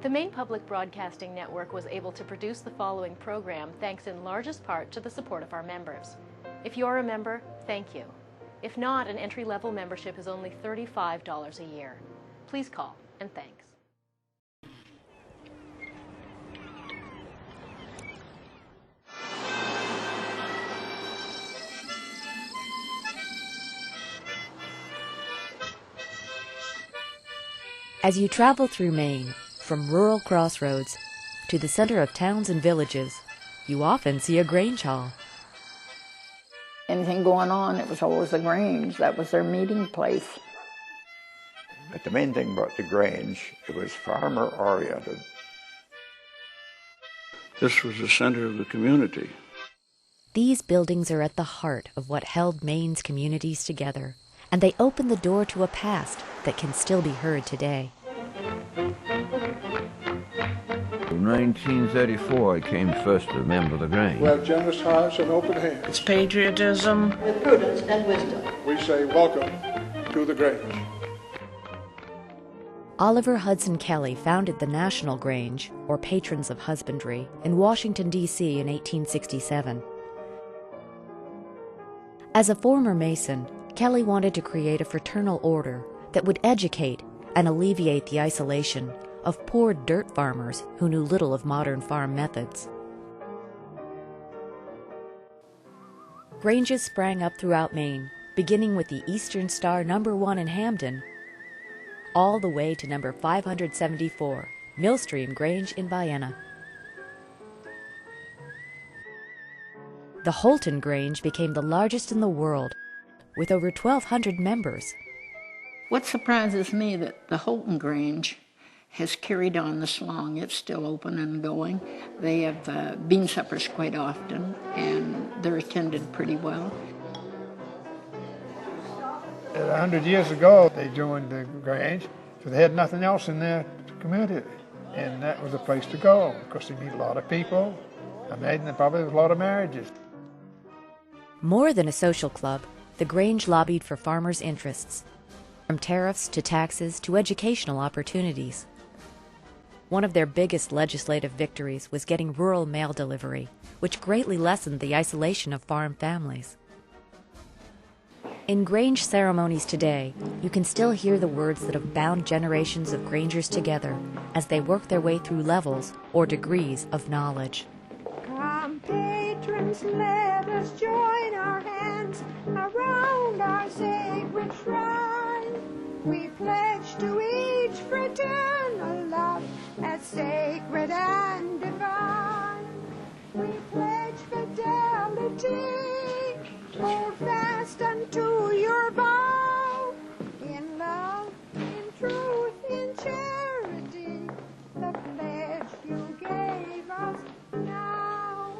The Maine Public Broadcasting Network was able to produce the following program thanks in largest part to the support of our members. If you're a member, thank you. If not, an entry-level membership is only $35 a year. Please call, and thanks. As you travel through Maine, from rural crossroads to the center of towns and villages, you often see a Grange Hall. Anything going on, it was always the Grange. That was their meeting place. But the main thing about the Grange, it was farmer-oriented. This was the center of the community. These buildings are at the heart of what held Maine's communities together, and they open the door to a past that can still be heard today. In 1934, I came first to member the Grange. We have generous hearts and open hands. It's patriotism. With prudence and wisdom. We say welcome to the Grange. Oliver Hudson Kelly founded the National Grange, or Patrons of Husbandry, in Washington, D.C. in 1867. As a former Mason, Kelly wanted to create a fraternal order that would educate and alleviate the isolation of poor dirt farmers who knew little of modern farm methods. Granges sprang up throughout Maine, beginning with the Eastern Star No. 1 in Hamden, all the way to number 574, Millstream Grange in Vienna. The Houlton Grange became the largest in the world, with over 1,200 members. What surprises me that the Houlton Grange has carried on this long. It's still open and going. They have bean suppers quite often, and they're attended pretty well. 100 years ago, they joined the Grange, so they had nothing else in their community, and that was a place to go, because they meet a lot of people. I imagine there probably was a lot of marriages. More than a social club, the Grange lobbied for farmers' interests, from tariffs to taxes to educational opportunities. One of their biggest legislative victories was getting rural mail delivery, which greatly lessened the isolation of farm families. In Grange ceremonies today, you can still hear the words that have bound generations of Grangers together as they work their way through levels or degrees of knowledge. Come, patrons, let us join our hands around our sacred shrine. We pledge to each fraternal love as sacred and divine. We pledge fidelity, hold fast unto your vow, in love, in truth, in charity, the pledge you gave us now.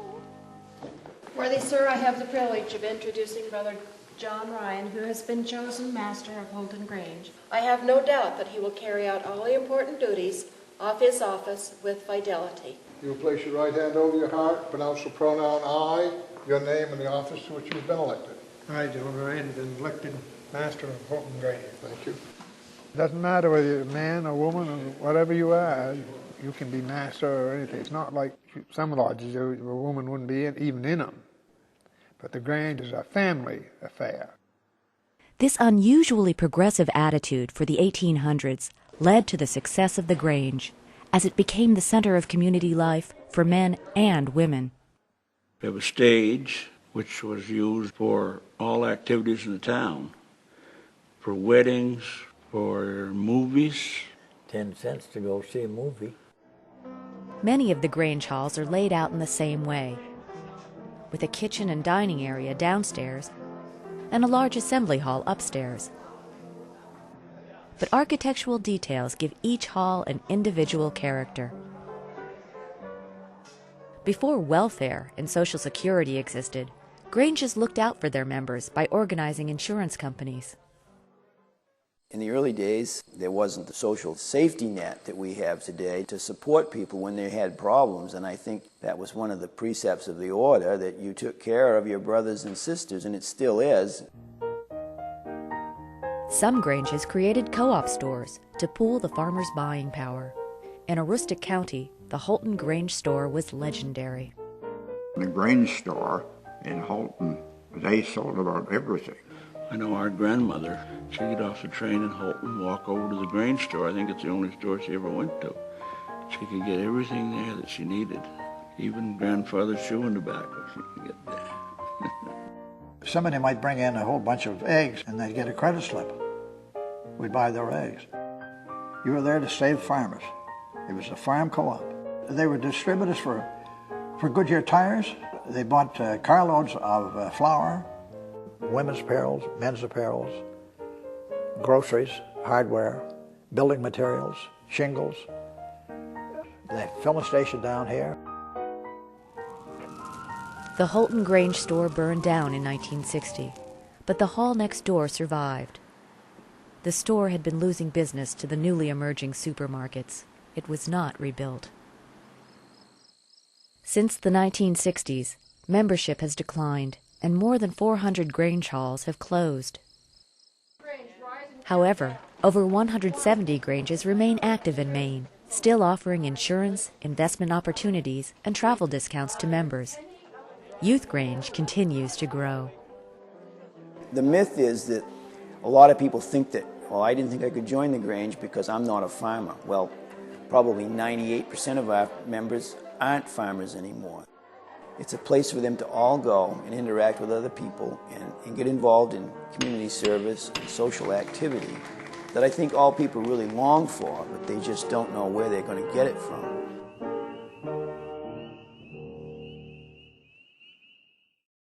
Worthy sir, I have the privilege of introducing Brother John Ryan, who has been chosen master of Houlton Grange. I have no doubt that he will carry out all the important duties of his office with fidelity. You will place your right hand over your heart, pronounce the pronoun I, your name, and the office to which you have been elected. I, John Ryan, have been elected master of Houlton Grange. Thank you. It doesn't matter whether you're a man or woman or whatever you are, you can be master or anything. It's not like some lodges a woman wouldn't be even in them. But the Grange is a family affair. This unusually progressive attitude for the 1800s led to the success of the Grange, as it became the center of community life for men and women. We have a stage which was used for all activities in the town, for weddings, for movies. 10 cents to go see a movie. Many of the Grange halls are laid out in the same way, with a kitchen and dining area downstairs and a large assembly hall upstairs. But architectural details give each hall an individual character. Before welfare and Social Security existed, Granges looked out for their members by organizing insurance companies. In the early days, there wasn't the social safety net that we have today to support people when they had problems, and I think that was one of the precepts of the order, that you took care of your brothers and sisters, and it still is. Some Granges created co-op stores to pool the farmers' buying power. In Aroostook County, the Houlton Grange store was legendary. The Grange store in Houlton, they sold about everything. I know our grandmother, she'd get off the train in Houlton, walk over to the Grange store. I think it's the only store she ever went to. She could get everything there that she needed, even grandfather's chewing tobacco she could get there. Somebody might bring in a whole bunch of eggs and they'd get a credit slip. We'd buy their eggs. You were there to save farmers. It was a farm co-op. They were distributors for Goodyear tires. They bought carloads of flour, women's apparels, men's apparels, groceries, hardware, building materials, shingles. The filling station down here. The Houlton Grange store burned down in 1960, but the hall next door survived. The store had been losing business to the newly emerging supermarkets. It was not rebuilt. Since the 1960s, membership has declined, and more than 400 Grange halls have closed. However, over 170 Granges remain active in Maine, still offering insurance, investment opportunities, and travel discounts to members. Youth Grange continues to grow. The myth is that a lot of people think that, well, I didn't think I could join the Grange because I'm not a farmer. Well, probably 98% of our members aren't farmers anymore. It's a place for them to all go and interact with other people and get involved in community service and social activity that I think all people really long for, but they just don't know where they're going to get it from.